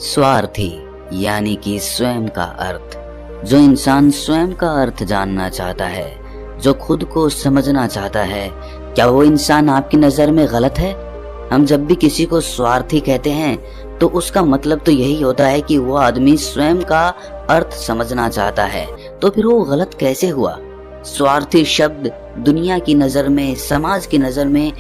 स्वार्थी यानी कि स्वयं का अर्थ। जो इंसान स्वयं का अर्थ जानना चाहता है, जो खुद को समझना चाहता है, क्या वो इंसान आपकी नजर में गलत है? हम जब भी किसी को स्वार्थी कहते हैं तो उसका मतलब तो यही होता है कि वो आदमी स्वयं का अर्थ समझना चाहता है। तो फिर वो गलत कैसे हुआ? स्वार्थी शब्द दुनिया की नजर में, समाज की नजर में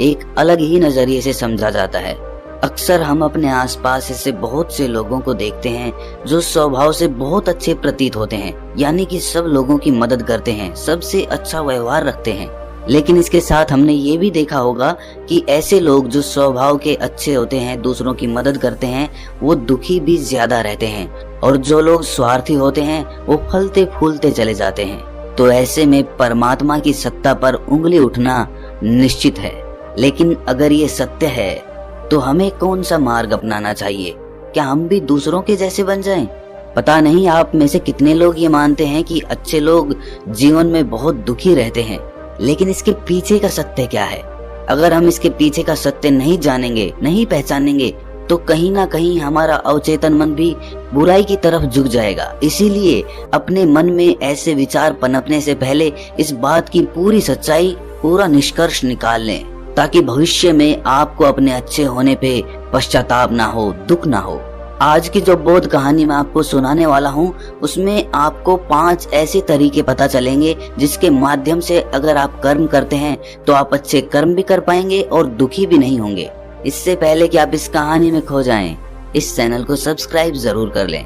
एक अलग ही नजरिए से समझा जाता है। अक्सर हम अपने आसपास ऐसे बहुत से लोगों को देखते हैं जो स्वभाव से बहुत अच्छे प्रतीत होते हैं, यानी कि सब लोगों की मदद करते हैं, सबसे अच्छा व्यवहार रखते हैं। लेकिन इसके साथ हमने ये भी देखा होगा कि ऐसे लोग जो स्वभाव के अच्छे होते हैं, दूसरों की मदद करते हैं, वो दुखी भी ज्यादा रहते हैं, और जो लोग स्वार्थी होते हैं वो फलते फूलते चले जाते हैं। तो ऐसे में परमात्मा की सत्ता पर उंगली उठना निश्चित है। लेकिन अगर ये सत्य है तो हमें कौन सा मार्ग अपनाना चाहिए? क्या हम भी दूसरों के जैसे बन जाएं? पता नहीं आप में से कितने लोग ये मानते हैं कि अच्छे लोग जीवन में बहुत दुखी रहते हैं, लेकिन इसके पीछे का सत्य क्या है? अगर हम इसके पीछे का सत्य नहीं जानेंगे, नहीं पहचानेंगे, तो कहीं ना कहीं हमारा अवचेतन मन भी बुराई की तरफ झुक जाएगा। इसीलिए अपने मन में ऐसे विचार पनपने से पहले इस बात की पूरी सच्चाई, पूरा निष्कर्ष निकाल लें, ताकि भविष्य में आपको अपने अच्छे होने पे पश्चाताप ना हो, दुख ना हो। आज की जो बोध कहानी मैं आपको सुनाने वाला हूँ, उसमें आपको 5 ऐसे तरीके पता चलेंगे जिसके माध्यम से अगर आप कर्म करते हैं तो आप अच्छे कर्म भी कर पाएंगे और दुखी भी नहीं होंगे। इससे पहले कि आप इस कहानी में खो जाएं, इस चैनल को सब्सक्राइब जरूर कर लें।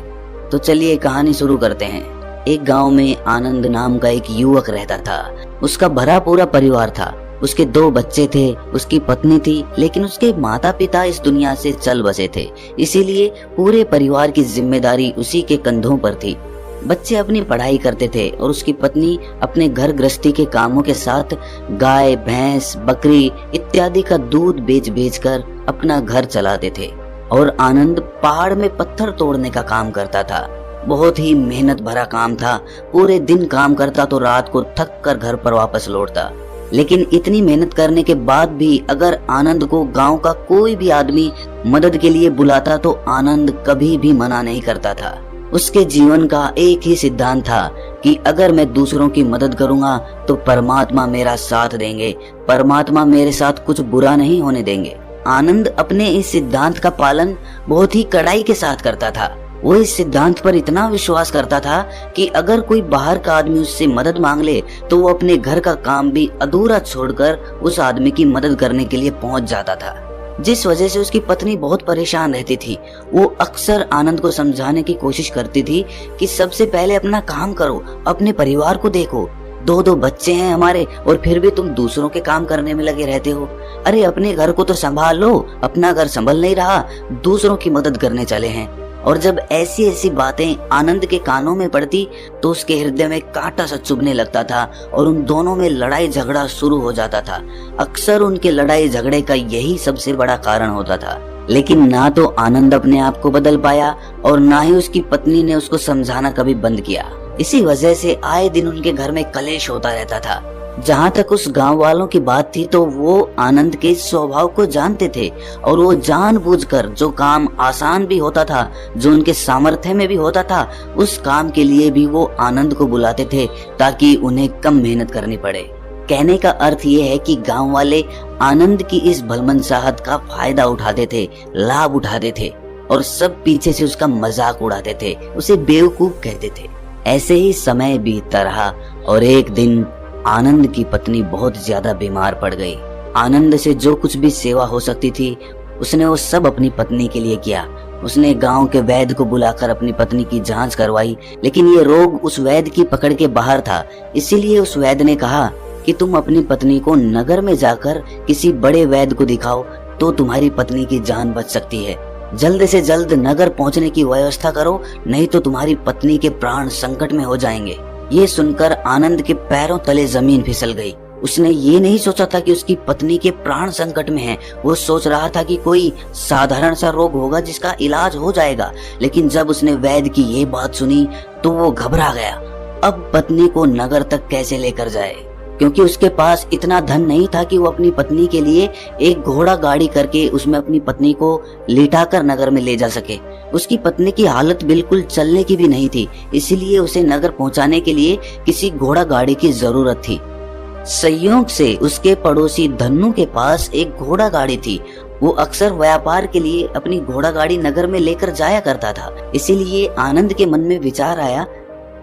तो चलिए कहानी शुरू करते हैं। एक गाँव में आनंद नाम का एक युवक रहता था। उसका भरा पूरा परिवार था। उसके 2 बच्चे थे, उसकी पत्नी थी, लेकिन उसके माता पिता इस दुनिया से चल बसे थे, इसीलिए पूरे परिवार की जिम्मेदारी उसी के कंधों पर थी। बच्चे अपनी पढ़ाई करते थे और उसकी पत्नी अपने घर गृहस्थी के कामों के साथ गाय, भैंस, बकरी इत्यादि का दूध बेच बेच कर अपना घर चलाते थे। और आनंद पहाड़ में पत्थर तोड़ने का काम करता था। बहुत ही मेहनत भरा काम था। पूरे दिन काम करता तो रात को थक कर घर पर वापस लौटता। लेकिन इतनी मेहनत करने के बाद भी अगर आनंद को गांव का कोई भी आदमी मदद के लिए बुलाता तो आनंद कभी भी मना नहीं करता था। उसके जीवन का एक ही सिद्धांत था कि अगर मैं दूसरों की मदद करूंगा तो परमात्मा मेरा साथ देंगे, परमात्मा मेरे साथ कुछ बुरा नहीं होने देंगे। आनंद अपने इस सिद्धांत का पालन बहुत ही कड़ाई के साथ करता था। वो इस सिद्धांत पर इतना विश्वास करता था कि अगर कोई बाहर का आदमी उससे मदद मांग ले तो वो अपने घर का काम भी अधूरा छोड़कर उस आदमी की मदद करने के लिए पहुंच जाता था, जिस वजह से उसकी पत्नी बहुत परेशान रहती थी। वो अक्सर आनंद को समझाने की कोशिश करती थी कि सबसे पहले अपना काम करो, अपने परिवार को देखो। 2 बच्चे हैं हमारे और फिर भी तुम दूसरों के काम करने में लगे रहते हो। अरे अपने घर को तो संभाल लो, अपना घर संभल नहीं रहा, दूसरों की मदद करने चले हैं। और जब ऐसी ऐसी बातें आनंद के कानों में पड़ती तो उसके हृदय में कांटा सा चुभने लगता था और उन दोनों में लड़ाई झगड़ा शुरू हो जाता था। अक्सर उनके लड़ाई झगड़े का यही सबसे बड़ा कारण होता था। लेकिन ना तो आनंद अपने आप को बदल पाया और ना ही उसकी पत्नी ने उसको समझाना कभी बंद किया। इसी वजह से आए दिन उनके घर में कलेश होता रहता था। जहाँ तक उस गांव वालों की बात थी तो वो आनंद के स्वभाव को जानते थे और वो जानबूझकर जो काम आसान भी होता था, जो उनके सामर्थ्य में भी होता था, उस काम के लिए भी वो आनंद को बुलाते थे ताकि उन्हें कम मेहनत करनी पड़े। कहने का अर्थ ये है कि गांव वाले आनंद की इस भलमनसाहत का फायदा उठाते थे, लाभ उठाते थे और सब पीछे से उसका मजाक उड़ाते थे, उसे बेवकूफ कहते थे। ऐसे ही समय बीतता रहा और एक दिन आनंद की पत्नी बहुत ज्यादा बीमार पड़ गई। आनंद से जो कुछ भी सेवा हो सकती थी उसने वो सब अपनी पत्नी के लिए किया। उसने गांव के वैद्य को बुलाकर अपनी पत्नी की जांच करवाई, लेकिन ये रोग उस वैद्य की पकड़ के बाहर था। इसीलिए उस वैद्य ने कहा कि तुम अपनी पत्नी को नगर में जाकर किसी बड़े वैद्य को दिखाओ तो तुम्हारी पत्नी की जान बच सकती है। जल्द से जल्द नगर पहुंचने की व्यवस्था करो, नहीं तो तुम्हारी पत्नी के प्राण संकट में हो जाएंगे। ये सुनकर आनंद के पैरों तले जमीन फिसल गई। उसने ये नहीं सोचा था कि उसकी पत्नी के प्राण संकट में हैं। वो सोच रहा था कि कोई साधारण सा रोग होगा जिसका इलाज हो जाएगा। लेकिन जब उसने वैद्य की ये बात सुनी तो वो घबरा गया। अब पत्नी को नगर तक कैसे लेकर जाए? क्योंकि उसके पास इतना धन नहीं था कि वो अपनी पत्नी के लिए एक घोड़ा गाड़ी करके उसमें अपनी पत्नी को लिटाकर नगर में ले जा सके। उसकी पत्नी की हालत बिल्कुल चलने की भी नहीं थी, इसीलिए उसे नगर पहुंचाने के लिए किसी घोड़ा गाड़ी की जरूरत थी। संयोग से उसके पड़ोसी धन्नु के पास एक घोड़ा गाड़ी थी। वो अक्सर व्यापार के लिए अपनी घोड़ा गाड़ी नगर में लेकर जाया करता था। इसीलिए आनंद के मन में विचार आया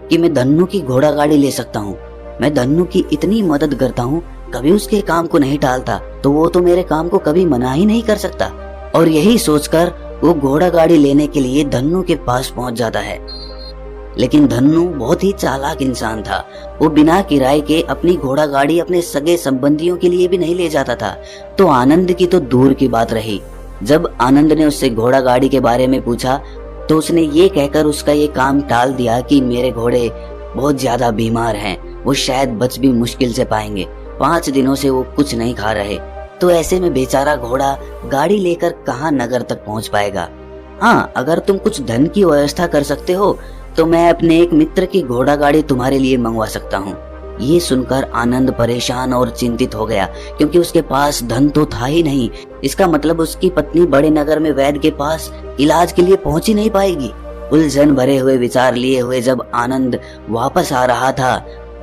कि मैं धन्नु की घोड़ा गाड़ी ले सकता हूँ। मैं धन्नु की इतनी मदद करता हूँ, कभी उसके काम को नहीं टालता, तो वो तो मेरे काम को कभी मना ही नहीं कर सकता। और यही सोचकर वो घोड़ा गाड़ी लेने के लिए धन्नु के पास पहुंच जाता है। लेकिन धन्नु बहुत ही चालाक इंसान था। वो बिना किराए के अपनी घोड़ा गाड़ी अपने सगे संबंधियों के लिए भी नहीं ले जाता था, तो आनंद की तो दूर की बात रही। जब आनंद ने उससे घोड़ा गाड़ी के बारे में पूछा तो उसने ये कहकर उसका ये काम टाल दिया कि मेरे घोड़े बहुत ज्यादा बीमार हैं, वो शायद बच भी मुश्किल से पाएंगे, 5 दिनों से वो कुछ नहीं खा रहे, तो ऐसे में बेचारा घोड़ा गाड़ी लेकर कहाँ नगर तक पहुँच पाएगा। हाँ, अगर तुम कुछ धन की व्यवस्था कर सकते हो तो मैं अपने एक मित्र की घोड़ा गाड़ी तुम्हारे लिए मंगवा सकता हूँ। ये सुनकर आनंद परेशान और चिंतित हो गया, क्योंकि उसके पास धन तो था ही नहीं। इसका मतलब उसकी पत्नी बड़े नगर में वैद्य के पास इलाज के लिए पहुंच ही नहीं पाएगी। उलझन भरे हुए विचार लिए हुए जब आनंद वापस आ रहा था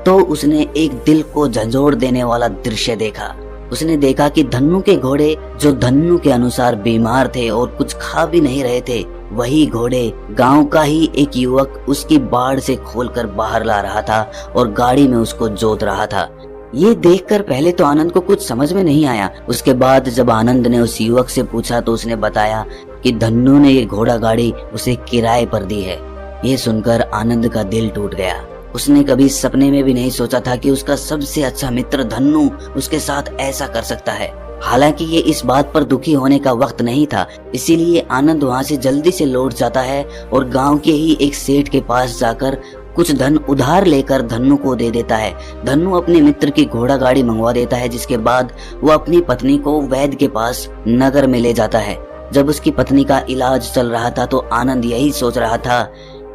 तो उसने एक दिल को झंझोड़ देने वाला दृश्य देखा। उसने देखा कि धन्नु के घोड़े, जो धन्नु के अनुसार बीमार थे और कुछ खा भी नहीं रहे थे, वही घोड़े गांव का ही एक युवक उसकी बाड़ से खोलकर बाहर ला रहा था और गाड़ी में उसको जोत रहा था। ये देखकर पहले तो आनंद को कुछ समझ में नहीं आया। उसके बाद जब आनंद ने उस युवक से पूछा तो उसने बताया कि धन्नु ने ये घोड़ा गाड़ी उसे किराए पर दी है। ये सुनकर आनंद का दिल टूट गया। उसने कभी सपने में भी नहीं सोचा था कि उसका सबसे अच्छा मित्र धन्नु उसके साथ ऐसा कर सकता है। हालांकि ये इस बात पर दुखी होने का वक्त नहीं था, इसीलिए आनंद वहाँ से जल्दी से लौट जाता है और गांव के ही एक सेठ के पास जाकर कुछ धन उधार लेकर धन्नु को दे देता है। धन्नु अपने मित्र की घोड़ा गाड़ी मंगवा देता है, जिसके बाद वो अपनी पत्नी को वैद्य के पास नगर में ले जाता है। जब उसकी पत्नी का इलाज चल रहा था तो आनंद यही सोच रहा था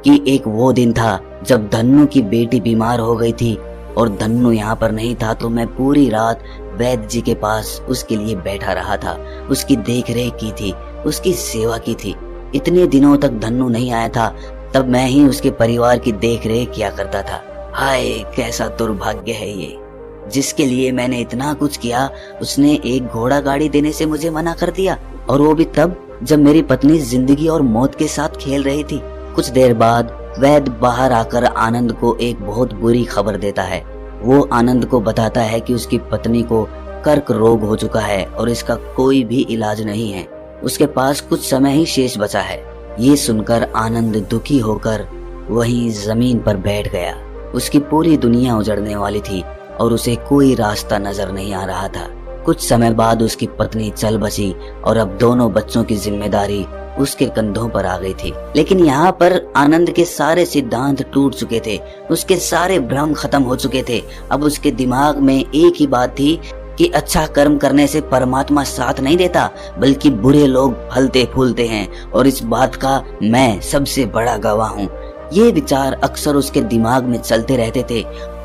कि एक वो दिन था जब धन्नु की बेटी बीमार हो गई थी और धन्नु यहाँ पर नहीं था, तो मैं पूरी रात वैद्य जी के पास उसके लिए बैठा रहा था, उसकी देख रेख की थी, उसकी सेवा की थी। इतने दिनों तक धन्नु नहीं आया था, तब मैं ही उसके परिवार की देख रेख किया करता था। हाय, कैसा दुर्भाग्य है ये। जिसके लिए मैंने इतना कुछ किया, उसने एक घोड़ा गाड़ी देने से मुझे मना कर दिया, और वो भी तब जब मेरी पत्नी जिंदगी और मौत के साथ खेल रही थी। कुछ देर बाद वैद्य बाहर आकर आनंद को एक बहुत बुरी खबर देता है। वो आनंद को बताता है कि उसकी पत्नी को कर्क रोग हो चुका है और इसका कोई भी इलाज नहीं है। उसके पास कुछ समय ही शेष बचा है। ये सुनकर आनंद दुखी होकर वहीं जमीन पर बैठ गया। उसकी पूरी दुनिया उजड़ने वाली थी और उसे कोई रास्ता नजर नहीं आ रहा था। कुछ समय बाद उसकी पत्नी चल बसी और अब दोनों बच्चों की जिम्मेदारी उसके कंधों पर आ गई थी। लेकिन यहाँ पर आनंद के सारे सिद्धांत टूट चुके थे, उसके सारे भ्रम खत्म हो चुके थे। अब उसके दिमाग में एक ही बात थी कि अच्छा कर्म करने से परमात्मा साथ नहीं देता, बल्कि बुरे लोग फलते फूलते हैं, और इस बात का मैं सबसे बड़ा गवाह हूँ। ये विचार अक्सर उसके दिमाग में चलते रहते थे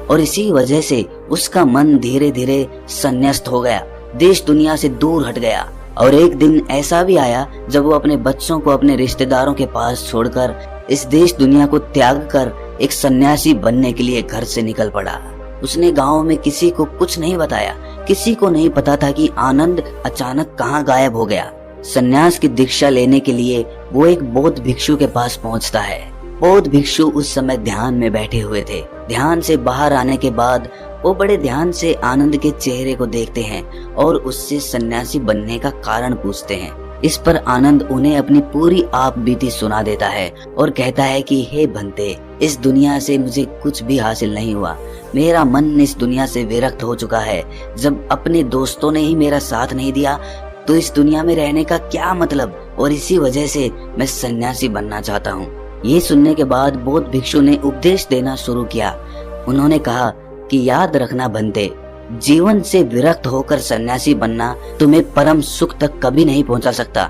और इसी वजह से उसका मन धीरे धीरे संन्यास्त हो गया, देश दुनिया से दूर हट गया। और एक दिन ऐसा भी आया जब वो अपने बच्चों को अपने रिश्तेदारों के पास छोड़कर इस देश दुनिया को त्याग कर एक सन्यासी बनने के लिए घर से निकल पड़ा। उसने गांव में किसी को कुछ नहीं बताया। किसी को नहीं पता था कि आनंद अचानक कहाँ गायब हो गया। सन्यास की दीक्षा लेने के लिए वो एक बौद्ध भिक्षु के पास पहुंचता है। बौद्ध भिक्षु उस समय ध्यान में बैठे हुए थे। ध्यान से बाहर आने के बाद वो बड़े ध्यान से आनंद के चेहरे को देखते हैं और उससे सन्यासी बनने का कारण पूछते हैं। इस पर आनंद उन्हें अपनी पूरी आप बीती सुना देता है और कहता है कि हे बंते, इस दुनिया से मुझे कुछ भी हासिल नहीं हुआ। मेरा मन इस दुनिया से विरक्त हो चुका है। जब अपने दोस्तों ने ही मेरा साथ नहीं दिया तो इस दुनिया में रहने का क्या मतलब, और इसी वजह से मैं सन्यासी बनना चाहता हूँ। ये सुनने के बाद बौद्ध भिक्षु ने उपदेश देना शुरू किया। उन्होंने कहा कि याद रखना बंते, जीवन से विरक्त होकर सन्यासी बनना तुम्हें परम सुख तक कभी नहीं पहुंचा सकता,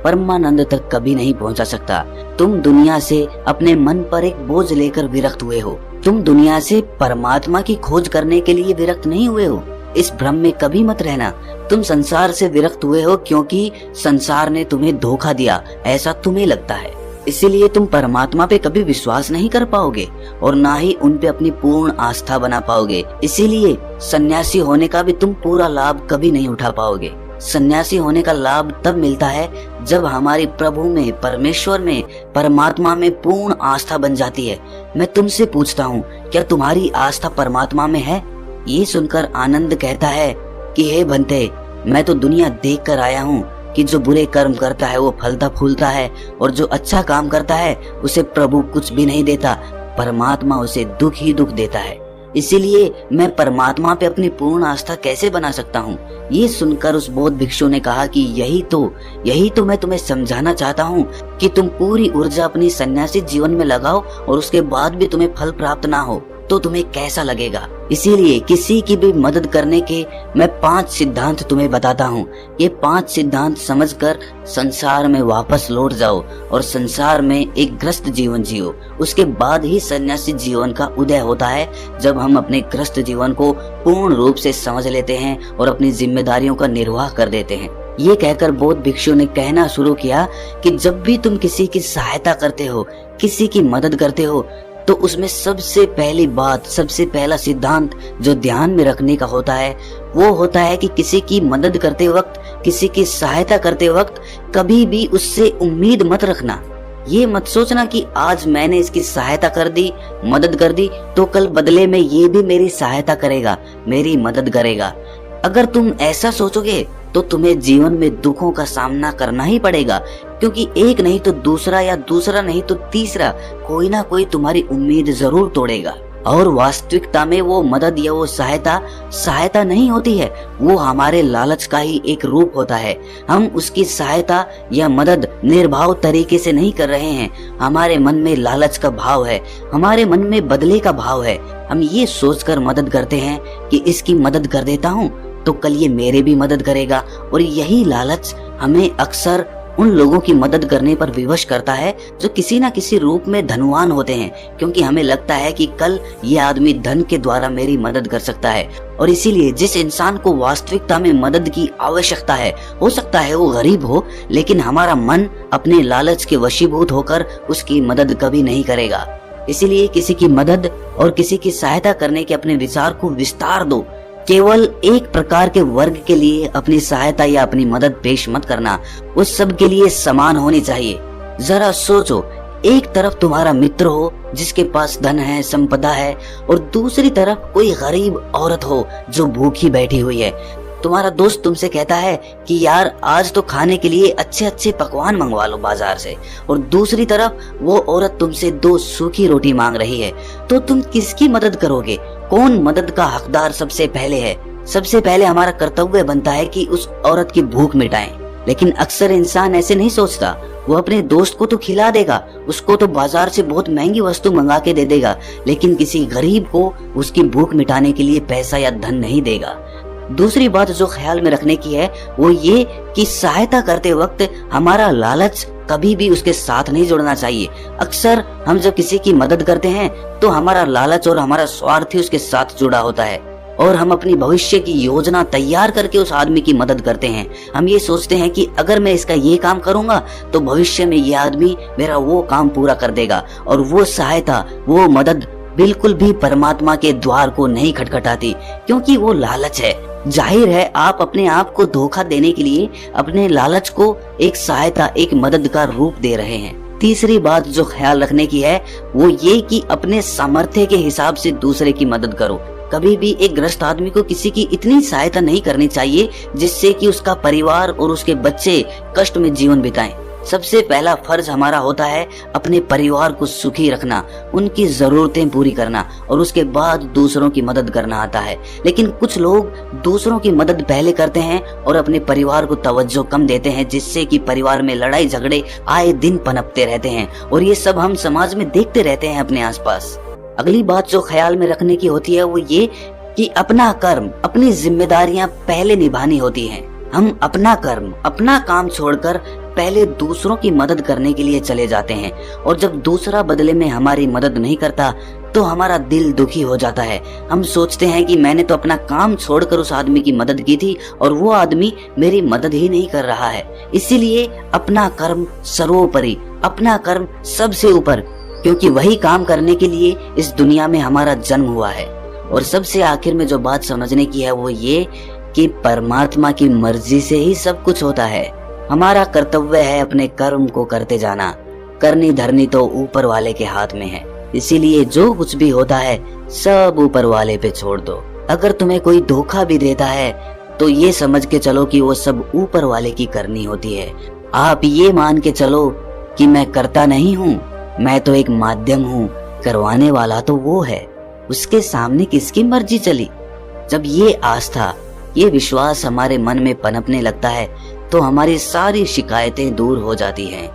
परमानंद तक कभी नहीं पहुंचा सकता। तुम दुनिया से अपने मन पर एक बोझ लेकर विरक्त हुए हो। तुम दुनिया से परमात्मा की खोज करने के लिए विरक्त नहीं हुए हो। इस भ्रम में कभी मत रहना। तुम संसार से विरक्त हुए हो क्योंकि संसार ने तुम्हें धोखा दिया, ऐसा तुम्हें लगता है। इसीलिए तुम परमात्मा पे कभी विश्वास नहीं कर पाओगे और ना ही उन पे अपनी पूर्ण आस्था बना पाओगे। इसीलिए सन्यासी होने का भी तुम पूरा लाभ कभी नहीं उठा पाओगे। सन्यासी होने का लाभ तब मिलता है जब हमारी प्रभु में, परमेश्वर में, परमात्मा में पूर्ण आस्था बन जाती है। मैं तुमसे पूछता हूँ, क्या तुम्हारी आस्था परमात्मा में है? ये सुनकर आनंद कहता है कि हे बंते, मैं तो दुनिया देख कर आया हूँ कि जो बुरे कर्म करता है वो फलता फूलता है और जो अच्छा काम करता है उसे प्रभु कुछ भी नहीं देता, परमात्मा उसे दुख ही दुख देता है। इसीलिए मैं परमात्मा पे अपनी पूर्ण आस्था कैसे बना सकता हूँ? ये सुनकर उस बौद्ध भिक्षु ने कहा कि यही तो मैं तुम्हें समझाना चाहता हूँ कि तुम पूरी ऊर्जा अपनी सन्यासी जीवन में लगाओ और उसके बाद भी तुम्हें फल प्राप्त ना हो तो तुम्हें कैसा लगेगा। इसीलिए किसी की भी मदद करने के मैं 5 सिद्धांत तुम्हें बताता हूँ। ये 5 सिद्धांत समझकर संसार में वापस लौट जाओ और संसार में एक ग्रस्त जीवन जियो। उसके बाद ही सन्यासी जीवन का उदय होता है, जब हम अपने ग्रस्त जीवन को पूर्ण रूप से समझ लेते हैं और अपनी जिम्मेदारियों का निर्वाह कर देते हैं। ये कहकर बौद्ध भिक्षु ने कहना शुरू किया कि जब भी तुम किसी की सहायता करते हो, किसी की मदद करते हो, तो उसमें सबसे पहली बात, सबसे पहला सिद्धांत जो ध्यान में रखने का होता है वो होता है कि किसी की मदद करते वक्त, किसी की सहायता करते वक्त कभी भी उससे उम्मीद मत रखना। ये मत सोचना कि आज मैंने इसकी सहायता कर दी, मदद कर दी, तो कल बदले में ये भी मेरी सहायता करेगा, मेरी मदद करेगा। अगर तुम ऐसा सोचोगे तो तुम्हें जीवन में दुखों का सामना करना ही पड़ेगा, क्योंकि एक नहीं तो दूसरा या दूसरा नहीं तो तीसरा कोई ना कोई तुम्हारी उम्मीद जरूर तोड़ेगा। और वास्तविकता में वो मदद या वो सहायता नहीं होती है, वो हमारे लालच का ही एक रूप होता है। हम उसकी सहायता या मदद निर्भाव तरीके से नहीं कर रहे हैं। हमारे मन में लालच का भाव है, हमारे मन में बदले का भाव है। हम ये सोचकर मदद करते हैं कि इसकी मदद कर देता हूँ तो कल ये मेरे भी मदद करेगा, और यही लालच हमें अक्सर उन लोगों की मदद करने पर विवश करता है जो किसी न किसी रूप में धनवान होते हैं, क्योंकि हमें लगता है कि कल ये आदमी धन के द्वारा मेरी मदद कर सकता है। और इसीलिए जिस इंसान को वास्तविकता में मदद की आवश्यकता है, हो सकता है वो गरीब हो, लेकिन हमारा मन अपने लालच के वशीभूत होकर उसकी मदद कभी नहीं करेगा। इसीलिए किसी की मदद और किसी की सहायता करने के अपने विचार को विस्तार दो। केवल एक प्रकार के वर्ग के लिए अपनी सहायता या अपनी मदद पेश मत करना, उस सब के लिए समान होनी चाहिए। जरा सोचो, एक तरफ तुम्हारा मित्र हो जिसके पास धन है, संपदा है, और दूसरी तरफ कोई गरीब औरत हो जो भूखी बैठी हुई है। तुम्हारा दोस्त तुमसे कहता है कि यार आज तो खाने के लिए अच्छे अच्छे पकवान मंगवा लो बाजार से, और दूसरी तरफ वो औरत तुमसे 2 सूखी रोटी मांग रही है, तो तुम किसकी मदद करोगे? कौन मदद का हकदार सबसे पहले है? सबसे पहले हमारा कर्तव्य बनता है कि उस औरत की भूख मिटाएं। लेकिन अक्सर इंसान ऐसे नहीं सोचता। वो अपने दोस्त को तो खिला देगा, उसको तो बाजार से बहुत महंगी वस्तु मंगा के दे देगा, लेकिन किसी गरीब को उसकी भूख मिटाने के लिए पैसा या धन नहीं देगा। दूसरी बात जो ख्याल में रखने की है वो ये कि सहायता करते वक्त हमारा लालच कभी भी उसके साथ नहीं जुड़ना चाहिए। अक्सर हम जब किसी की मदद करते हैं तो हमारा लालच और हमारा स्वार्थ ही उसके साथ जुड़ा होता है, और हम अपनी भविष्य की योजना तैयार करके उस आदमी की मदद करते हैं। हम ये सोचते हैं कि अगर मैं इसका ये काम करूंगा तो भविष्य में ये आदमी मेरा वो काम पूरा कर देगा, और वो सहायता, वो मदद बिल्कुल भी परमात्मा के द्वार को नहीं खटखटाती, क्योंकि वो लालच है। जाहिर है आप अपने आप को धोखा देने के लिए अपने लालच को एक सहायता, एक मदद का रूप दे रहे हैं। तीसरी बात जो ख्याल रखने की है वो ये कि अपने सामर्थ्य के हिसाब से दूसरे की मदद करो। कभी भी एक ग्रस्त आदमी को किसी की इतनी सहायता नहीं करनी चाहिए जिससे कि उसका परिवार और उसके बच्चे कष्ट में जीवन बिताएं। सबसे पहला फर्ज हमारा होता है अपने परिवार को सुखी रखना, उनकी जरूरतें पूरी करना, और उसके बाद दूसरों की मदद करना आता है। लेकिन कुछ लोग दूसरों की मदद पहले करते हैं और अपने परिवार को तवज्जो कम देते हैं, जिससे कि परिवार में लड़ाई झगड़े आए दिन पनपते रहते हैं, और ये सब हम समाज में देखते रहते हैं अपने आसपास। अगली बात जो ख्याल में रखने की होती है वो ये कि अपना कर्म, अपनी जिम्मेदारियां पहले निभानी होती हैं। हम अपना कर्म, अपना काम छोड़कर पहले दूसरों की मदद करने के लिए चले जाते हैं, और जब दूसरा बदले में हमारी मदद नहीं करता तो हमारा दिल दुखी हो जाता है। हम सोचते हैं कि मैंने तो अपना काम छोड़कर उस आदमी की मदद की थी और वो आदमी मेरी मदद ही नहीं कर रहा है। इसीलिए अपना कर्म सर्वोपरि, अपना कर्म सबसे ऊपर, क्योंकि वही काम करने के लिए इस दुनिया में हमारा जन्म हुआ है। और सबसे आखिर में जो बात समझने की है वो ये कि परमात्मा की मर्जी से ही सब कुछ होता है। हमारा कर्तव्य है अपने कर्म को करते जाना। करनी धरनी तो ऊपर वाले के हाथ में है, इसीलिए जो कुछ भी होता है सब ऊपर वाले पे छोड़ दो। अगर तुम्हें कोई धोखा भी देता है तो ये समझ के चलो कि वो सब ऊपर वाले की करनी होती है। आप ये मान के चलो कि मैं करता नहीं हूँ, मैं तो एक माध्यम हूँ, करवाने वाला तो वो है, उसके सामने किसकी मर्जी चली। जब ये आस्था, ये विश्वास हमारे मन में पनपने लगता है तो हमारी सारी शिकायतें दूर हो जाती हैं।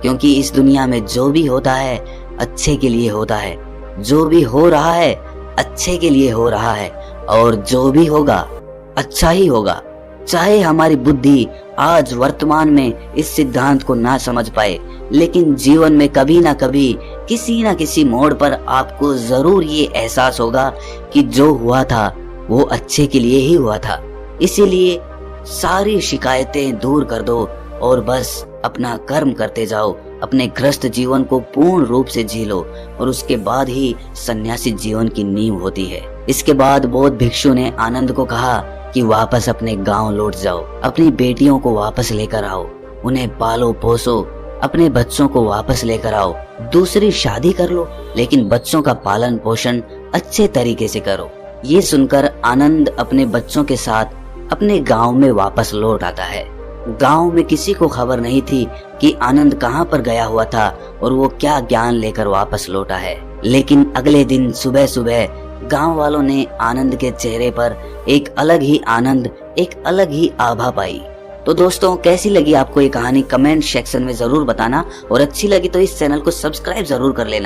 क्योंकि इस दुनिया में जो भी होता है अच्छे के लिए होता है, जो भी हो रहा है अच्छे के लिए हो रहा है, और जो भी होगा अच्छा ही होगा। चाहे हमारी बुद्धि आज वर्तमान में इस सिद्धांत को ना समझ पाए, लेकिन जीवन में कभी ना कभी किसी ना किसी मोड़ पर आपको जरूर ये एहसास होगा कि जो हुआ था वो अच्छे के लिए ही हुआ था। इसीलिए सारी शिकायतें दूर कर दो और बस अपना कर्म करते जाओ। अपने गृहस्थ जीवन को पूर्ण रूप से जी लो और उसके बाद ही सन्यासी जीवन की नींव होती है। इसके बाद बौद्ध भिक्षु ने आनंद को कहा कि वापस अपने गांव लौट जाओ, अपनी बेटियों को वापस लेकर आओ, उन्हें पालो पोसो, अपने बच्चों को वापस लेकर आओ, दूसरी शादी कर लो, लेकिन बच्चों का पालन पोषण अच्छे तरीके से करो। ये सुनकर आनंद अपने बच्चों के साथ अपने गांव में वापस लौट आता है। गांव में किसी को खबर नहीं थी कि आनंद कहां पर गया हुआ था और वो क्या ज्ञान लेकर वापस लौटा है। लेकिन अगले दिन सुबह सुबह गांव वालों ने आनंद के चेहरे पर एक अलग ही आनंद, एक अलग ही आभा पाई। तो दोस्तों, कैसी लगी आपको ये कहानी कमेंट सेक्शन में जरूर बताना, और अच्छी लगी तो इस चैनल को सब्सक्राइब जरूर कर लेना।